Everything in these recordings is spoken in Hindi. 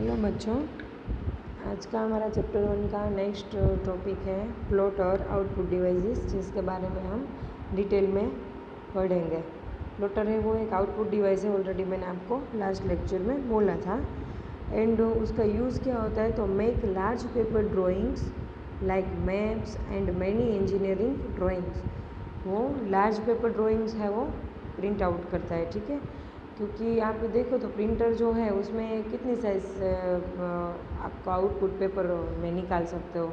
हेलो बच्चों, आज का हमारा चैप्टर 1 का नेक्स्ट टॉपिक है प्लॉटर आउटपुट डिवाइसेस, जिसके बारे में हम डिटेल में पढ़ेंगे। प्लॉटर है वो एक आउटपुट डिवाइस है, ऑलरेडी मैंने आपको लास्ट लेक्चर में बोला था। एंड उसका यूज़ क्या होता है, तो make large paper drawings like maps and many engineering drawings. वो लार्ज पेपर ड्राइंग्स है वो प्रिंट आउट करता है, ठीक है। क्योंकि आप देखो तो प्रिंटर जो है उसमें कितनी साइज़ आपको आउटपुट पेपर में निकाल सकते हो।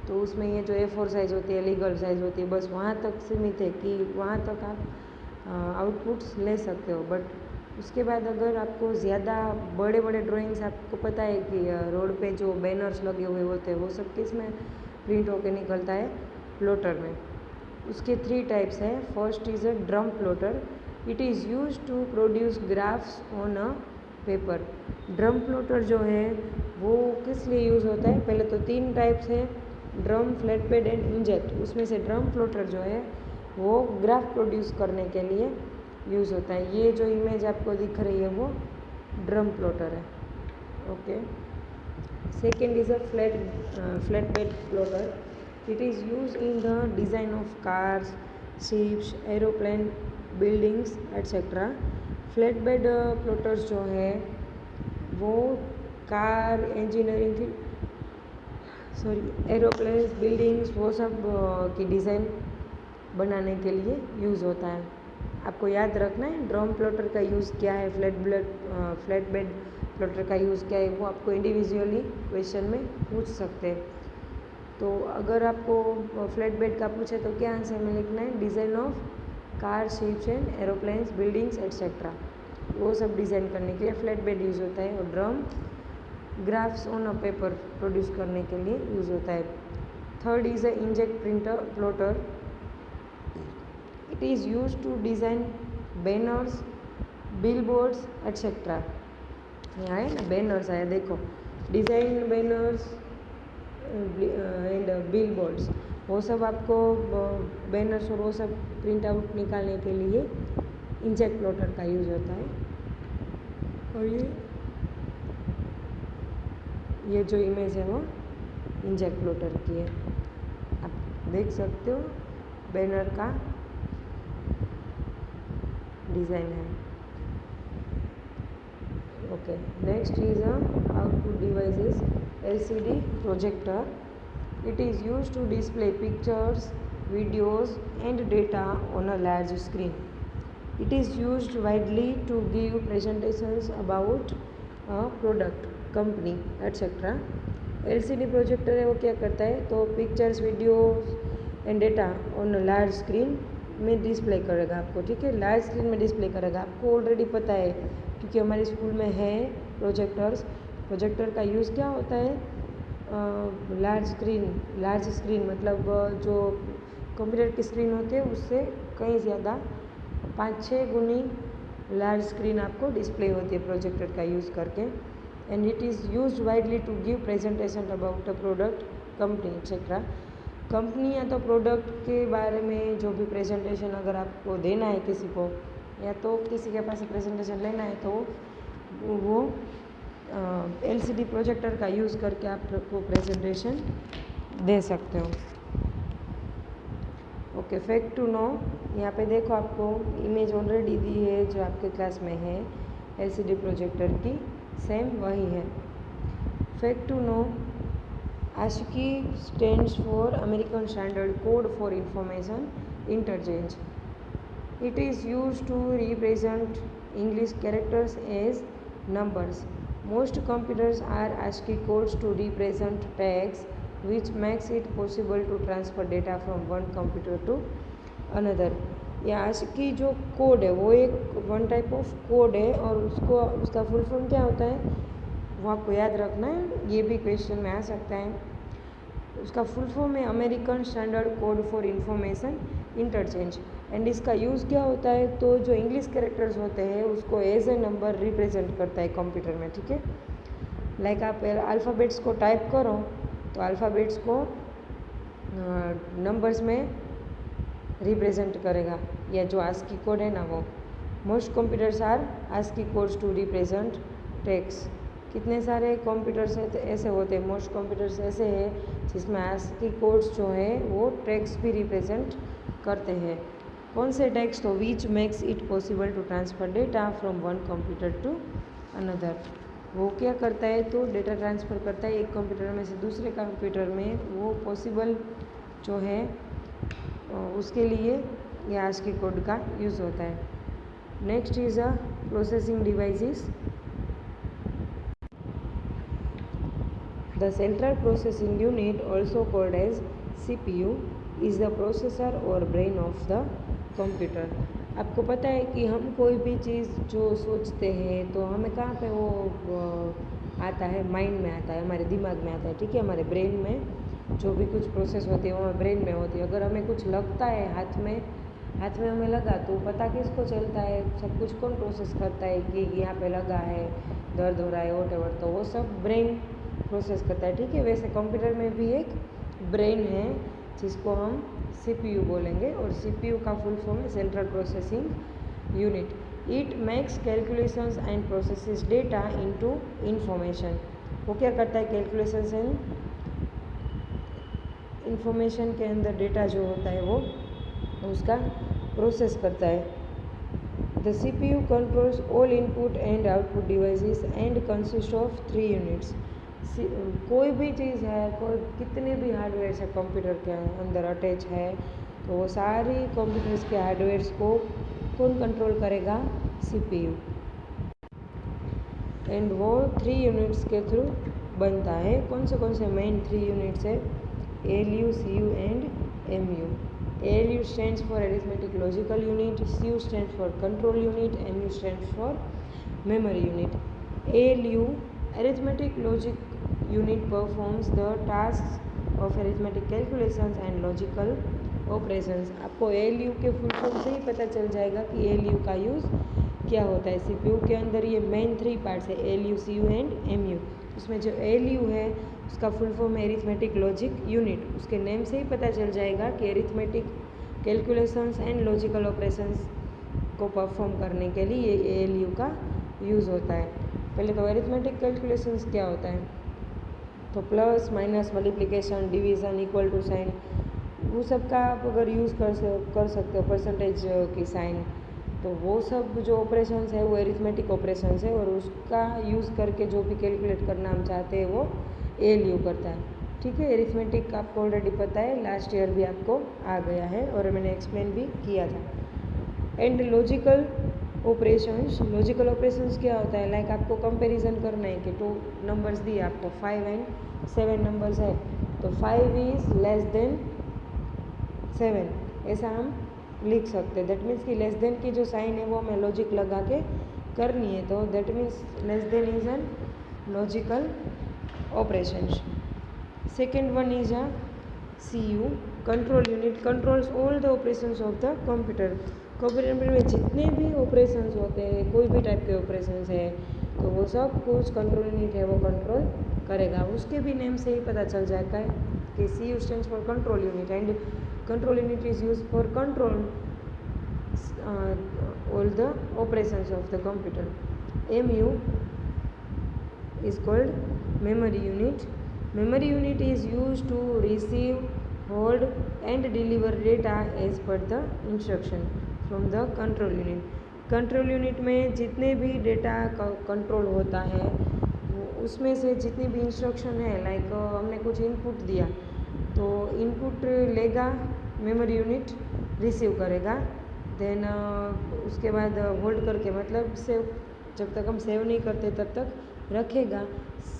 तो उसमें ये जो A4 साइज़ होती है, लीगल साइज़ होती है, बस वहाँ तक सीमित है कि वहाँ तक आप आउटपुट्स ले सकते हो। बट उसके बाद अगर आपको ज़्यादा बड़े बड़े ड्राइंग्स, आपको पता है कि रोड पे जो बैनर्स लगे हुए होते हैं वो सब किस में प्रिंट होकर निकलता है, प्लॉटर में। उसके 3 टाइप्स है। First is a drum plotter. It is use to produce graphs on a paper. Drum plotter जो है वो किस लिए यूज़ होता है, पहले तो 3 टाइप्स है, drum, flat pad and inject. उसमें से ड्रम प्लॉटर जो है वो ग्राफ प्रोड्यूस करने के लिए यूज़ होता है। ये जो इमेज आपको दिख रही है वो ड्रम प्लॉटर है, okay. Second is a flat pad plotter. It is used in the design of cars, ships, aeroplane, buildings, etc. Flatbed plotters जो है वो कार, इंजीनियरिंग की एरोप्लेन्स, बिल्डिंग्स, वो सब की डिज़ाइन बनाने के लिए यूज़ होता है। आपको याद रखना है ड्रम प्लॉटर का यूज़ क्या है, फ्लैटबेड प्लॉटर का यूज़ क्या है, वो आपको इंडिविजुअली क्वेश्चन में पूछ सकते हैं। तो अगर आपको फ्लैट बेड का पूछे तो क्या आंसर में लिखना है, design of car, ships and aeroplanes, buildings etcetera. वो सब डिज़ाइन करने के लिए फ्लैट बेड यूज़ होता है। और drum graphs on a paper produce करने के लिए यूज़ होता है। Third is a inkjet printer plotter. It is use to design banners, billboards etcetera. यहाँ है ना बैनर्स आया, देखो, design banners and billboards, वो सब आपको बैनर्स और वो सब प्रिंट आउट निकालने के लिए इंजेक्ट प्लॉटर का यूज़ होता है। और ये जो इमेज है वो इंजेक्ट प्लॉटर की है, आप देख सकते हो बैनर का डिज़ाइन है, okay. Next is output devices LCD projector. It is used to display pictures, videos and data on a large screen. It is used widely to give presentations about a product, company, etc. LCD projector है वो क्या करता है, तो pictures, videos and data on large screen में डिस्प्ले करेगा आपको, ठीक है। लार्ज स्क्रीन में डिस्प्ले करेगा, आपको ऑलरेडी पता है क्योंकि हमारे स्कूल में है प्रोजेक्टर्स। प्रोजेक्टर का यूज़ क्या होता है, लार्ज स्क्रीन मतलब जो कंप्यूटर की स्क्रीन होती है उससे कहीं ज़्यादा 5-6 गुनी लार्ज स्क्रीन आपको डिस्प्ले होती है प्रोजेक्टर का यूज़ करके। And it is use widely to give presentation about a product, company etcetera. Company या तो प्रोडक्ट के बारे में जो भी प्रेजेंटेशन अगर आपको देना है किसी को, या तो किसी के पास प्रेजेंटेशन लेना है, तो वो LCD प्रोजेक्टर का यूज़ करके आपको प्रेजेंटेशन दे सकते हो, ओके। फैक्ट टू नो, यहाँ पे देखो आपको इमेज ऑलरेडी दी है जो आपके क्लास में है LCD प्रोजेक्टर की, सेम वही है। Fact to know, ASCII stands for American standard code for information interchange. It is use to represent English characters as numbers. Most computers are ASCII codes to represent text, which makes it possible to transfer data from one computer to another. या ASCII जो कोड है वो एक वन टाइप ऑफ कोड है, और उसका फुल फॉर्म क्या होता है वो आपको याद रखना है, ये भी क्वेश्चन में आ सकता है। उसका फुल फॉर्म है American standard code for information interchange. And इसका यूज़ क्या होता है, तो जो इंग्लिश कैरेक्टर्स होते हैं उसको एज ए नंबर रिप्रेजेंट करता है कंप्यूटर में, ठीक है। लाइक आप अल्फ़ाबेट्स को टाइप करो तो अल्फ़ाबेट्स को नंबर्स में रिप्रेजेंट करेगा, या जो ASCII कोड है ना वो। Most computers are ASCII codes to represent text, कितने सारे कंप्यूटर्स ऐसे होते हैं, मोस्ट कंप्यूटर्स ऐसे हैं जिसमें ASCII कोड्स जो है वो टेक्स्ट भी रिप्रेजेंट करते हैं। कौन से टेक्स्ट? तो which makes it possible to transfer data from one computer to another. वो क्या करता है? तो डेटा ट्रांसफ़र करता है एक कंप्यूटर में से दूसरे कंप्यूटर में, वो पॉसिबल जो है उसके लिए ये ASCII कोड का यूज़ होता है। Next is a processing devices. The central processing unit, also called as CPU, is the processor or brain of the computer। आपको पता है कि हम कोई भी चीज़ जो सोचते हैं तो हमें कहाँ पे वो आता है? माइंड में आता है, हमारे दिमाग में आता है, ठीक है। हमारे ब्रेन में जो भी कुछ प्रोसेस होती है वो हमारे ब्रेन में होती है। अगर हमें कुछ लगता है हाथ में हमें लगा तो पता किसको चलता है? सब कुछ कौन प्रोसेस करता है कि यहाँ पे लगा है, दर्द हो रहा है, वॉटेवर, तो वो सब ब्रेन प्रोसेस करता है, ठीक है। वैसे कंप्यूटर में भी एक ब्रेन है जिसको हम CPU बोलेंगे, और CPU का फुल फॉर्म है central processing unit. It makes calculations and processes data into information. वो क्या करता है? कैलकुलेशंस एंड इंफॉर्मेशन के अंदर डेटा जो होता है वो उसका प्रोसेस करता है। The CPU controls all input and output devices and consists of 3 units। कोई भी चीज़ है, कोई कितने भी हार्डवेयर है कंप्यूटर के अंदर अटैच है, तो वो सारी कंप्यूटर्स के हार्डवेयर्स को कौन कंट्रोल करेगा? CPU। एंड वो 3 यूनिट्स के थ्रू बनता है। कौन से मेन 3 यूनिट्स है? ALU, CU and MU। ALU stands for arithmetic logical unit, CU stands for control unit, MU stands for memory unit। ALU arithmetic logic unit performs the tasks of arithmetic calculations and logical operations। आपको ALU के फुल फॉर्म से ही पता चल जाएगा कि ALU का यूज़ क्या होता है। CPU के अंदर ये मेन 3 पार्ट्स है, ALU, CU एंड MU। उसमें जो ALU है उसका फुल फॉर्म है एरिथमेटिक लॉजिक यूनिट। उसके नेम से ही पता चल जाएगा कि arithmetic calculations and logical operations को परफॉर्म करने के लिए ये ALU का यूज़ होता है। पहले तो एरिथमेटिक कैलकुलेशंस क्या होता है? तो plus, minus, multiplication, division, equal to sign, वो सब का आप अगर यूज़ कर सकते हो, परसेंटेज की साइन, तो वो सब जो ऑपरेशंस है वो एरिथमेटिक ऑपरेशंस है, और उसका यूज़ करके जो भी कैलकुलेट करना हम चाहते हैं वो ALU करता है, ठीक है। एरिथमेटिक आपको ऑलरेडी पता है, लास्ट ईयर भी आपको आ गया है और मैंने एक्सप्लेन भी किया था। एंड लॉजिकल ऑपरेशंस क्या होता है? लाइक आपको कंपैरिजन करना है कि 2 नंबर्स दिए आपको, 5 एंड 7 नंबर्स है, तो 5 इज़ लेस देन 7, ऐसा हम लिख सकते हैं। दैट मीन्स कि लेस देन की जो साइन है वो हमें लॉजिक लगा के करनी है, तो that means less than is an logical operations. Second one is a CU, control unit, controls all the operations of the computer. Computer में जितने भी ऑपरेशंस होते हैं, कोई भी टाइप के ऑपरेशंस है, तो वो सब कुछ कंट्रोल यूनिट है वो कंट्रोल करेगा। उसके भी नेम से ही पता चल जाता है कि CU stands for control unit, and control unit is used for control all the operations of the computer। MU is called memory unit। Memory unit is used to receive, hold and deliver data as per the instruction from the control unit। Control unit में जितने भी डेटा कंट्रोल होता है उसमें से जितनी भी इंस्ट्रक्शन है, लाइक हमने कुछ इनपुट दिया तो इनपुट लेगा मेमोरी यूनिट, रिसीव करेगा, देन उसके बाद होल्ड करके, मतलब सेव, जब तक हम सेव नहीं करते तब तक रखेगा,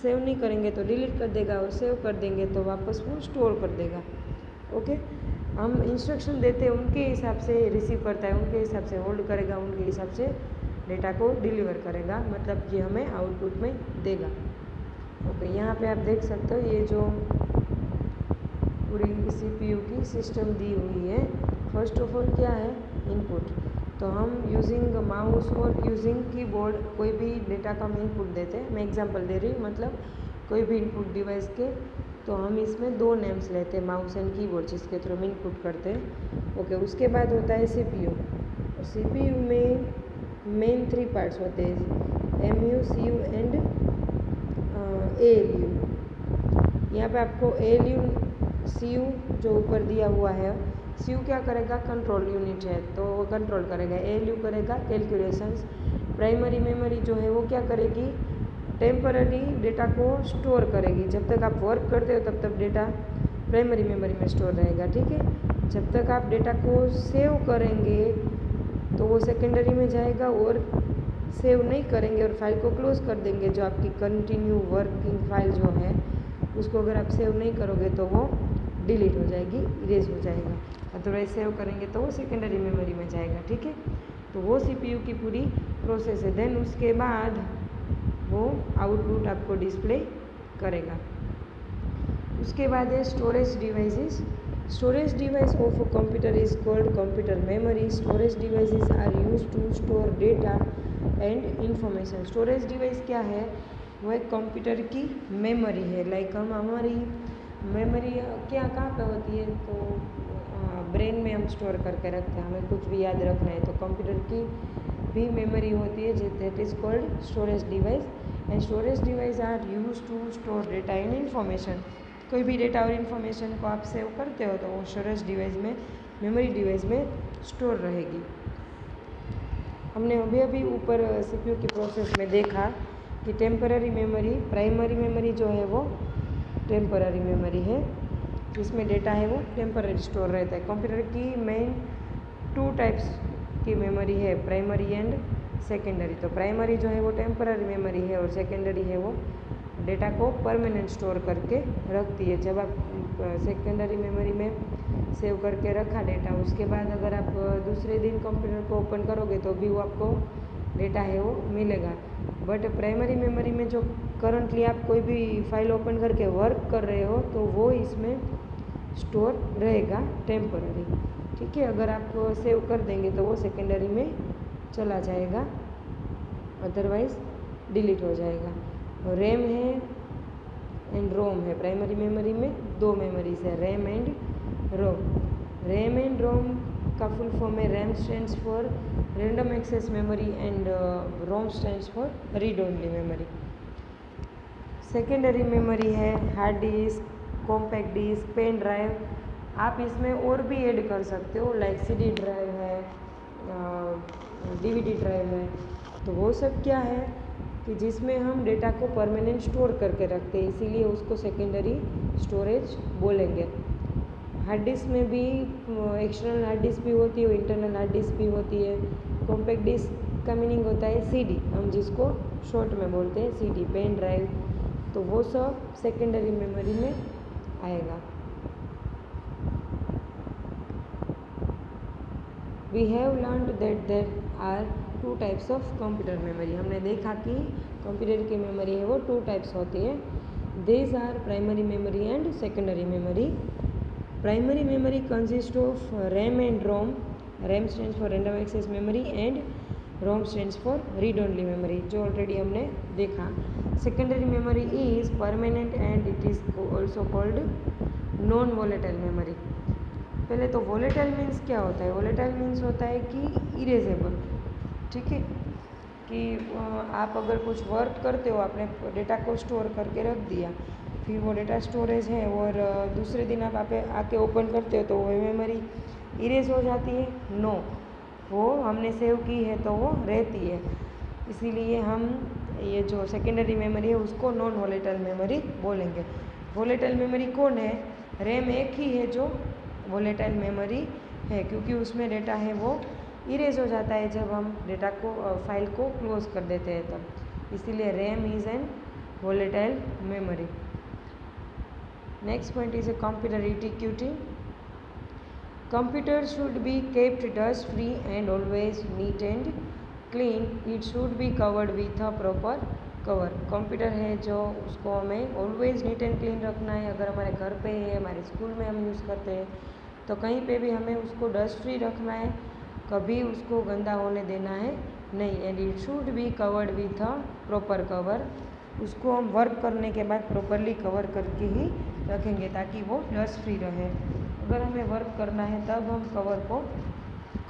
सेव नहीं करेंगे तो डिलीट कर देगा, और सेव कर देंगे तो वापस वो स्टोर कर देगा। ओके, हम इंस्ट्रक्शन देते हैं उनके हिसाब से रिसीव करता है, उनके हिसाब से होल्ड करेगा, उनके हिसाब से डेटा को डिलीवर करेगा, मतलब कि हमें आउटपुट में देगा। ओके, यहाँ पे आप देख सकते हो ये जो पूरी CPU की सिस्टम दी हुई है। फर्स्ट ऑफ ऑल क्या है? इनपुट। तो हम यूजिंग माउस और यूजिंग कीबोर्ड कोई भी डेटा का हम इनपुट देते हैं। मैं एग्जांपल दे रही हूँ, मतलब कोई भी इनपुट डिवाइस के, तो हम इसमें 2 नेम्स लेते हैं, माउस एंड कीबोर्ड, जिसके थ्रू हम इनपुट करते हैं। ओके, उसके बाद होता है CPU। और CPU में मेन 3 पार्ट्स होते हैं, MU, CU एंड ALU। यहाँ पे आपको ALU CU जो ऊपर दिया हुआ है, CU क्या करेगा, कंट्रोल यूनिट है तो वो कंट्रोल करेगा। ALU करेगा कैलकुलेशंस। प्राइमरी मेमोरी जो है वो क्या करेगी, टेम्पररी डेटा को स्टोर करेगी। जब तक आप वर्क करते हो तब तक डेटा प्राइमरी मेमोरी में स्टोर रहेगा, ठीक है। जब तक आप डेटा को सेव करेंगे तो वो सेकेंडरी में जाएगा, और सेव नहीं करेंगे और फाइल को क्लोज कर देंगे, जो आपकी कंटिन्यू वर्किंग फाइल जो है उसको अगर आप सेव नहीं करोगे तो वो डिलीट हो जाएगी, इरेज हो जाएगा। अदरवाइज सेव करेंगे तो वो सेकेंडरी मेमोरी में जाएगा, ठीक है। तो वो CPU की पूरी प्रोसेस है। देन उसके बाद वो आउटपुट आपको डिस्प्ले करेगा। उसके बाद है storage devices. Storage device of a computer is called computer memory. Storage devices are use to store data and information. Storage device क्या है, वो एक कंप्यूटर की मेमोरी है। लाइक हम हमारी मेमोरी क्या कहाँ पे होती है, तो ब्रेन में हम स्टोर करके रखते हैं, हमें कुछ भी याद रखना है तो कंप्यूटर की भी मेमोरी होती है, that is called storage device. And storage device are use to store data and information. कोई भी डेटा और इन्फॉर्मेशन को आप सेव करते हो तो वो स्टोरेज डिवाइस में, मेमोरी डिवाइस में स्टोर रहेगी। हमने अभी ऊपर CPU की प्रोसेस में देखा कि टेम्पररी मेमोरी, प्राइमरी मेमोरी जो है वो टेम्पररी मेमोरी है, जिसमें डेटा है वो टेम्पररी स्टोर रहता है। कंप्यूटर की मेन 2 टाइप्स की मेमोरी है, प्राइमरी एंड सेकेंडरी। तो प्राइमरी जो है वो टेम्पररी मेमोरी है और सेकेंडरी है वो डेटा को परमानेंट स्टोर करके रखती है। जब आप सेकेंडरी मेमोरी में सेव करके रखा डेटा, उसके बाद अगर आप दूसरे दिन कंप्यूटर को ओपन करोगे तो भी वो आपको डेटा है वो मिलेगा। बट प्राइमरी मेमोरी में जो करंटली आप कोई भी फाइल ओपन करके वर्क कर रहे हो तो वो इसमें स्टोर रहेगा टेम्पररी, ठीक है। अगर आप सेव कर देंगे तो वो सेकेंडरी में चला जाएगा, अदरवाइज डिलीट हो जाएगा। रैम है एंड रोम है। प्राइमरी मेमोरी में 2 मेमोरीज है, RAM and ROM. RAM and ROM का फुल फॉर्म है, RAM stands for random access memory and ROM stands for read only memory. Secondary memory है hard disk, compact disk, pen drive. आप इसमें और भी ऐड कर सकते हो, लाइक CD ड्राइव है, DVD ड्राइव है। तो वो सब क्या है कि जिसमें हम डेटा को परमानेंट स्टोर करके रखते हैं, इसीलिए उसको सेकेंडरी स्टोरेज बोलेंगे। हार्ड डिस्क में भी एक्सटर्नल हार्ड डिस्क भी होती है, इंटरनल हार्ड डिस्क भी होती है। कॉम्पैक्ट डिस्क का मीनिंग होता है CD, हम जिसको शॉर्ट में बोलते हैं CD, पेन ड्राइव। तो वो सब सेकेंडरी मेमोरी में आएगा। We have learned that there are 2 types of computer memory. हमने देखा कि कंप्यूटर की मेमोरी है वो 2 टाइप्स होती है। These are primary memory and secondary memory. Primary memory consist of RAM and ROM. RAM stands for random access memory and ROM stands for read only memory, जो ऑलरेडी हमने देखा। Secondary memory is permanent and it is also called non volatile memory. पहले तो वोलेटाइल मीन्स क्या होता है, वोलेटाइल मीन्स होता है कि इरेजेबल, ठीक है। कि आप अगर कुछ वर्क करते हो, आपने डेटा को स्टोर करके रख दिया, फिर वो डेटा स्टोरेज है और दूसरे दिन आप आके ओपन करते हो तो वो मेमोरी इरेज हो जाती है? नो, वो हमने सेव की है तो वो रहती है। इसीलिए हम ये जो सेकेंडरी मेमोरी है उसको नॉन वोलेटाइल मेमोरी बोलेंगे। वोलेटाइल मेमोरी कौन है? रैम एक ही है जो वोलेटाइल मेमोरी है, क्योंकि उसमें डेटा है वो इरेज हो जाता है जब हम डेटा को फाइल को क्लोज कर देते हैं तब, इसीलिए RAM is an volatile memory. Next point is a computer etiquette. Computer should be kept dust free and always neat and clean. It should be covered with a proper cover. Computer है जो उसको हमें ऑलवेज नीट एंड क्लीन रखना है। अगर हमारे घर पे है, हमारे स्कूल में हम यूज़ करते हैं तो कहीं पे भी हमें उसको डस्ट फ्री रखना है, कभी उसको गंदा होने देना है नहीं। And it should be covered with a proper cover. उसको हम वर्क करने के बाद प्रॉपरली कवर करके ही रखेंगे ताकि वो डस्ट फ्री रहे। अगर हमें वर्क करना है तब हम कवर को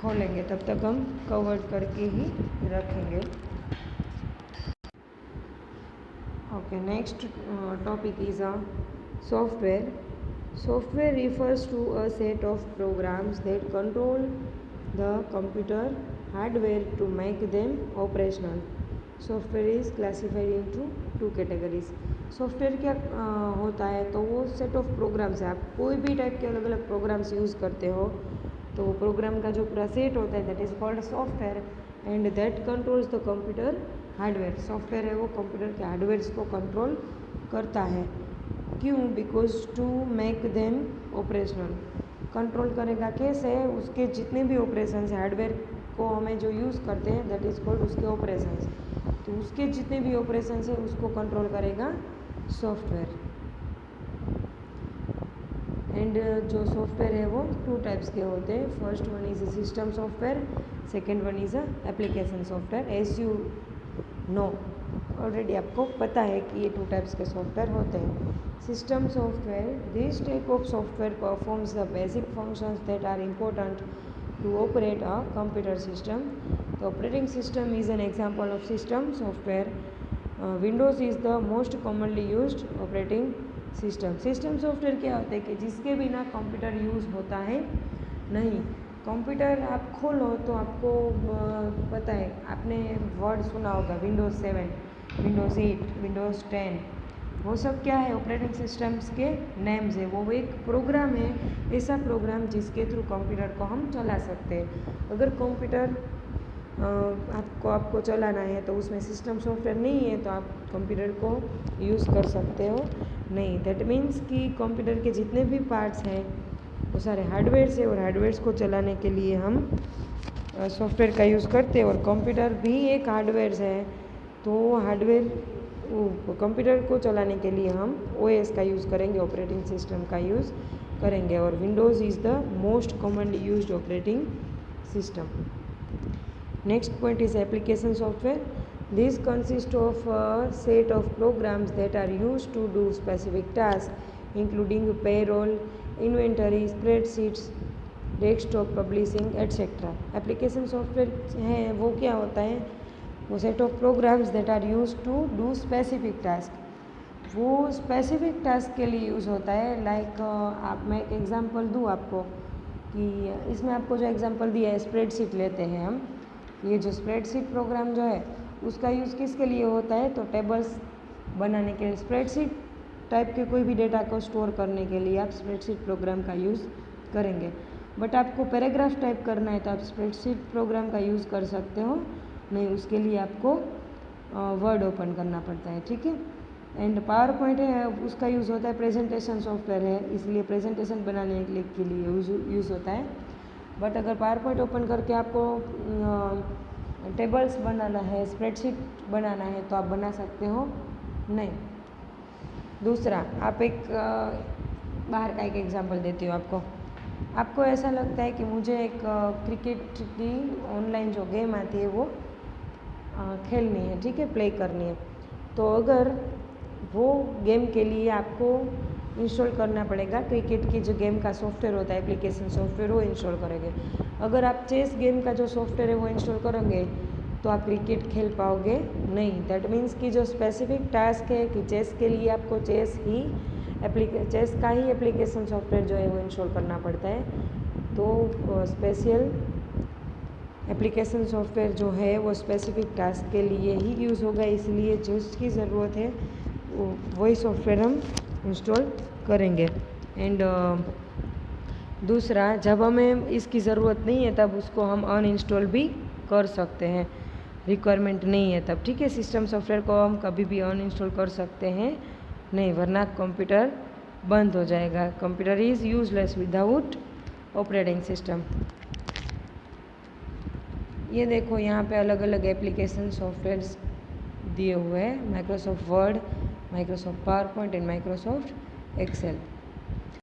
खोलेंगे, तब तक हम कवर करके ही रखेंगे। Okay, next topic is software. Software refers to a set of programs that control the computer hardware to make them operational. Software is classified into two categories. Software क्या होता है, तो वो सेट ऑफ प्रोग्राम्स है. आप कोई भी टाइप के अलग अलग प्रोग्राम्स यूज़ करते हो तो वो प्रोग्राम का जो पूरा सेट होता है that is called software and that controls the computer hardware. Software है वो कंप्यूटर के हार्डवेयर्स को कंट्रोल करता है. क्यों? Because to make them operational. Control करेगा कैसे? उसके जितने भी ऑपरेशन है हार्डवेयर को हमें जो यूज़ करते हैं दैट इज़ कॉल्ड उसके ऑपरेशंस. तो उसके जितने भी ऑपरेशंस है उसको कंट्रोल करेगा सॉफ्टवेयर. एंड जो सॉफ्टवेयर है वो टू टाइप्स के होते हैं. First one is system software, second one is application software. As you know already आपको पता है कि ये टू टाइप्स के सॉफ्टवेयर होते हैं. System software, this type of software performs the basic functions that are important to operate a computer system. The operating system is an example of system software. Windows is the most commonly used operating system. System software क्या होता है कि जिसके बिना कंप्यूटर यूज़ होता है नहीं. कंप्यूटर आप खोलो तो आपको पता है, आपने वर्ड सुना होगा विंडोज़ 7, विंडोज़ 8, विंडोज़ 10. वो सब क्या है? ऑपरेटिंग सिस्टम्स के नेम्स है. वो एक प्रोग्राम है, ऐसा प्रोग्राम जिसके थ्रू कंप्यूटर को हम चला सकते हैं. अगर कंप्यूटर आपको चलाना है तो उसमें सिस्टम सॉफ्टवेयर नहीं है तो आप कंप्यूटर को यूज़ कर सकते हो नहीं. दैट मीन्स कि कंप्यूटर के जितने भी पार्ट्स हैं वो सारे हार्डवेयर्स है और हार्डवेयर्स को चलाने के लिए हम सॉफ्टवेयर का यूज़ करते हैं. और कंप्यूटर भी एक हार्डवेयर्स है, तो हार्डवेयर कंप्यूटर को चलाने के लिए हम OS का यूज़ करेंगे, ऑपरेटिंग सिस्टम का यूज़ करेंगे. और Windows is the most commonly used operating system. Next point is application software. This consist of a set of programs that are used to do specific task including payroll, inventory, spreadsheets, desktop publishing etcetera. Application software है वो क्या होता है? वो set of programs that are use to do specific task. वो स्पेसिफिक टास्क के लिए यूज़ होता है. लाइक आप मैं एक एग्जांपल दूँ आपको कि इसमें आपको जो एग्जांपल दिया है स्प्रेडशीट लेते हैं हम. ये जो स्प्रेडशीट प्रोग्राम जो है उसका यूज़ किसके लिए होता है? तो टेबल्स बनाने के लिए. स्प्रेडशीट टाइप के कोई भी डेटा को स्टोर करने के लिए आप स्प्रेडशीट प्रोग्राम का यूज़ करेंगे. बट आपको पैराग्राफ टाइप करना है तो आप स्प्रेडशीट प्रोग्राम का यूज़ कर सकते हो नहीं, उसके लिए आपको वर्ड ओपन करना पड़ता है. ठीक है. एंड पावर पॉइंट है उसका यूज़ होता है, प्रेजेंटेशन सॉफ्टवेयर है इसलिए प्रेजेंटेशन बनाने के लिए यूज़ होता है. बट अगर पावर पॉइंट ओपन करके आपको टेबल्स बनाना है, स्प्रेडशीट बनाना है तो आप बना सकते हो नहीं. दूसरा, आप एक बाहर का एक एग्जांपल देती हूँ आपको ऐसा लगता है कि मुझे एक क्रिकेट की ऑनलाइन जो गेम आती है वो खेलनी है. ठीक है, प्ले करनी है. तो अगर वो गेम के लिए आपको इंस्टॉल करना पड़ेगा क्रिकेट की जो गेम का सॉफ्टवेयर होता है, एप्लीकेशन सॉफ्टवेयर, वो इंस्टॉल करेंगे. अगर आप चेस गेम का जो सॉफ्टवेयर है वो इंस्टॉल करेंगे तो आप क्रिकेट खेल पाओगे नहीं. दैट मीन्स कि जो स्पेसिफिक टास्क है कि चेस के लिए आपको चेस का ही एप्लीकेशन सॉफ्टवेयर जो है वो इंस्टॉल करना पड़ता है. तो स्पेशल एप्लीकेशन सॉफ्टवेयर जो है वो स्पेसिफिक टास्क के लिए ही यूज़ होगा, इसलिए जिसकी ज़रूरत है वही सॉफ्टवेयर हम इंस्टॉल करेंगे. एंड दूसरा, जब हमें इसकी ज़रूरत नहीं है तब उसको हम अनइंस्टॉल भी कर सकते हैं. रिक्वायरमेंट नहीं है तब. ठीक है, सिस्टम सॉफ्टवेयर को हम कभी भी अनइंस्टॉल कर सकते हैं नहीं, वरना कंप्यूटर बंद हो जाएगा. Computer is useless without operating system. ये देखो यहाँ पे अलग अलग एप्लीकेशन सॉफ्टवेयर्स दिए हुए हैं. Microsoft Word, Microsoft PowerPoint and Microsoft Excel.